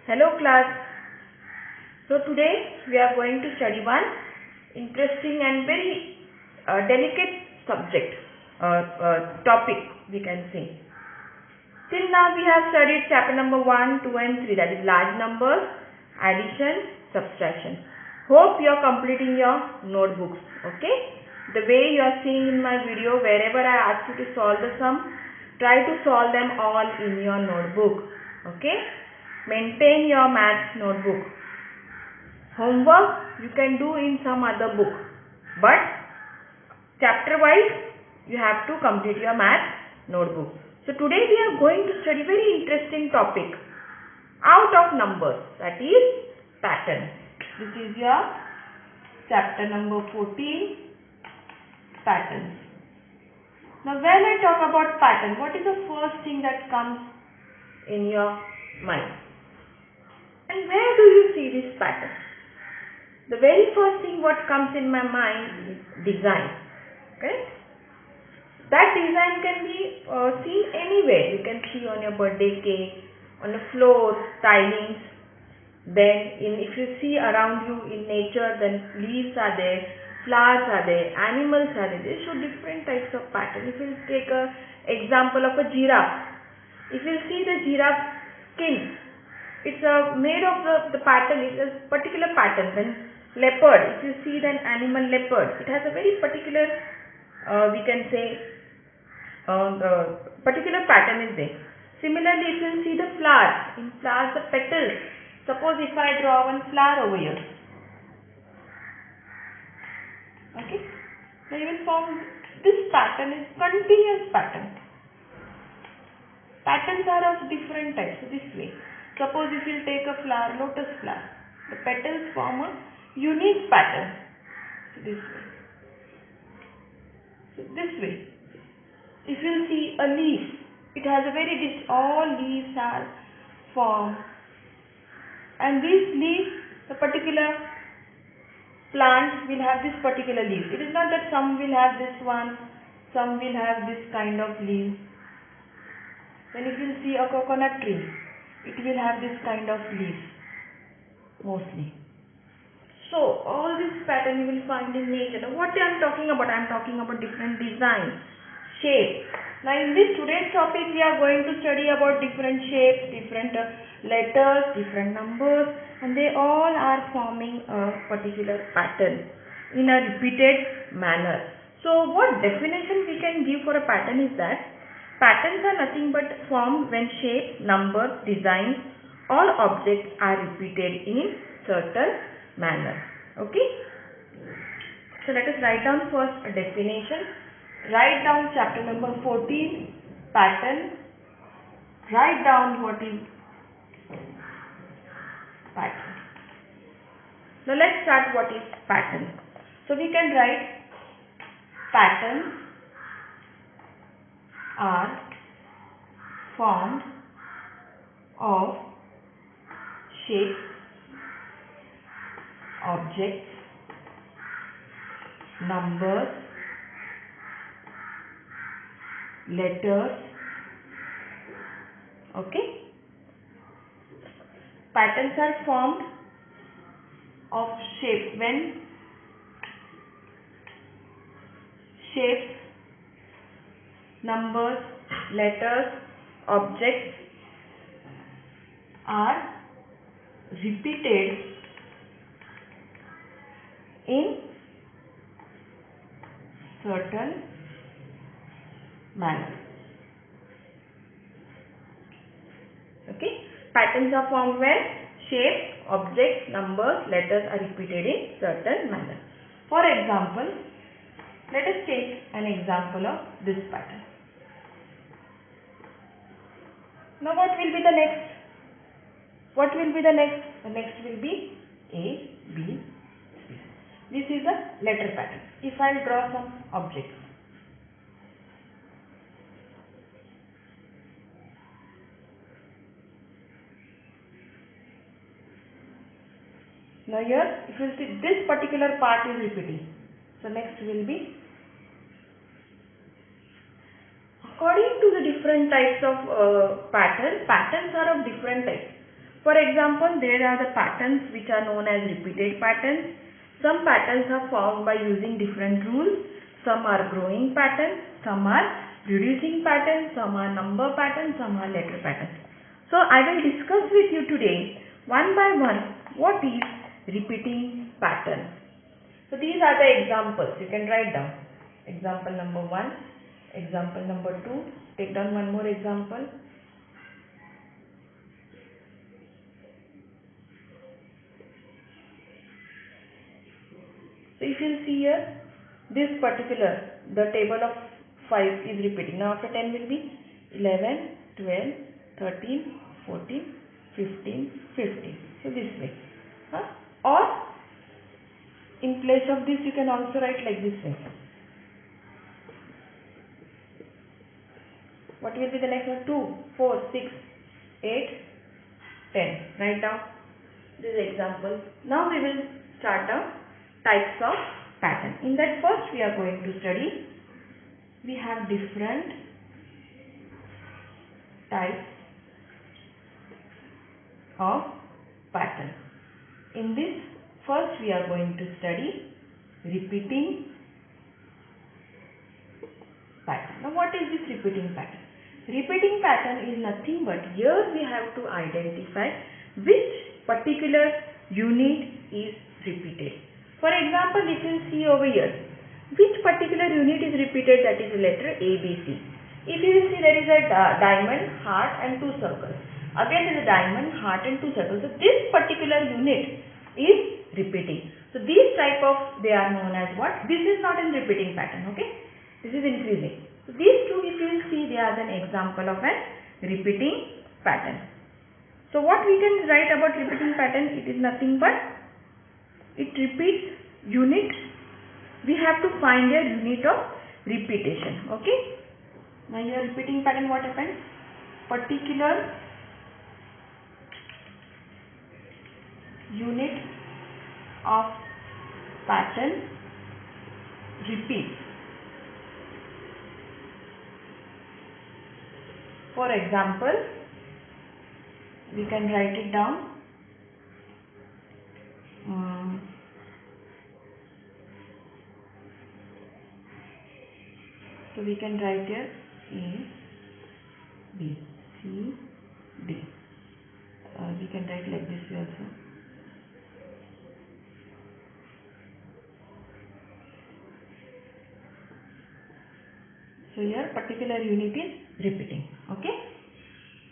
Hello class. So today we are going to study one interesting and very delicate subject topic, we can say. Till now we have studied chapter number 1, 2 and 3, that is large numbers, addition, subtraction. Hope you are completing your notebooks. Okay. The way you are seeing in my video, wherever I ask you to solve the sum, try to solve them all in your notebook. Okay. Maintain your maths notebook. Homework you can do in some other book, but chapter wise you have to complete your maths notebook. So today we are going to study very interesting topic out of numbers, that is pattern. This is your chapter number 14, patterns. Now when I talk about pattern, what is the first thing that comes in your mind? And where do you see this pattern? The very first thing what comes in my mind is design. Correct? That design can be seen anywhere. You can see on your birthday cake, on the floor, tilings. Then if you see around you in nature, then leaves are there, flowers are there, animals are there. They show different types of pattern. If you take a example of a giraffe, if you see the giraffe skin, it's made of the pattern, it's a particular pattern. Then leopard, if you see the animal leopard, it has a very particular, we can say, the particular pattern is there. Similarly, if you see the flowers, in flowers the petals, suppose if I draw one flower over here, okay, now you will form this pattern is continuous pattern. Patterns are of different types. So this way, suppose if you take a flower, lotus flower, the petals form a unique pattern. So this way. So this way. If you see a leaf, it has a very all leaves are formed, and these leaves, the particular plant will have this particular leaf. It is not that some will have this one, some will have this kind of leaf. Then if you see a coconut tree, it will have this kind of leaf mostly. So all this pattern you will find in nature. Now what I am talking about? I am talking about different designs, shapes. Now in this today's topic we are going to study about different shapes, different letters, different numbers, and they all are forming a particular pattern in a repeated manner. So what definition we can give for a pattern is that patterns are nothing but formed when shape, numbers, designs, all objects are repeated in certain manner. Okay. So let us write down first a definition. Write down chapter number 14, pattern. Write down what is pattern. Now let's start what is pattern. So we can write patterns are formed of shapes, objects, numbers, letters. Okay. Patterns are formed of shape when shapes, numbers, letters, objects are repeated in certain manner. Okay. Patterns are formed when shapes, objects, numbers, letters are repeated in certain manner. For example, let us take an example of this pattern. Now what will be the next? What will be the next? The next will be A, B, C. This is the letter pattern. If I draw some objects. Now here, if you see this particular part is repeating. So next will be, according to the different types of patterns are of different types. For example, there are the patterns which are known as repeated patterns. Some patterns are formed by using different rules. Some are growing patterns, some are reducing patterns, some are number patterns, some are letter patterns. So I will discuss with you today one by one what is repeating pattern. So these are the examples. You can write down. Example number 1, example number 2. Take down one more example. So if you see here, this particular, the table of 5 is repeating. Now after 10 will be 11, 12, 13, 14, 15, 15. So this way. Or in place of this you can also write like this way. What will be the next one? 2, 4, 6, 8, 10. Write down this example. Now we will start the types of pattern. In that first we are going to study, we have different types of pattern. In this first we are going to study repeating pattern. Now what is this repeating pattern? Repeating pattern is nothing but here we have to identify which particular unit is repeated. For example, if you see over here, which particular unit is repeated, that is the letter A, B, C. If you will see, there is a diamond, heart and 2 circles. Again there is a diamond, heart and 2 circles. So this particular unit is repeating. So these type of, they are known as what? This is not in repeating pattern, okay? This is increasing. So these two, if you will see, they are an example of a repeating pattern. So what we can write about repeating pattern, it is nothing but it repeats unit. We have to find a unit of repetition. Okay. Now your repeating pattern, what happens? Particular unit of pattern repeats. For example, we can write it down. So we can write here A, B, C, D. We can write like this way also. So here particular unit is repeating. Okay.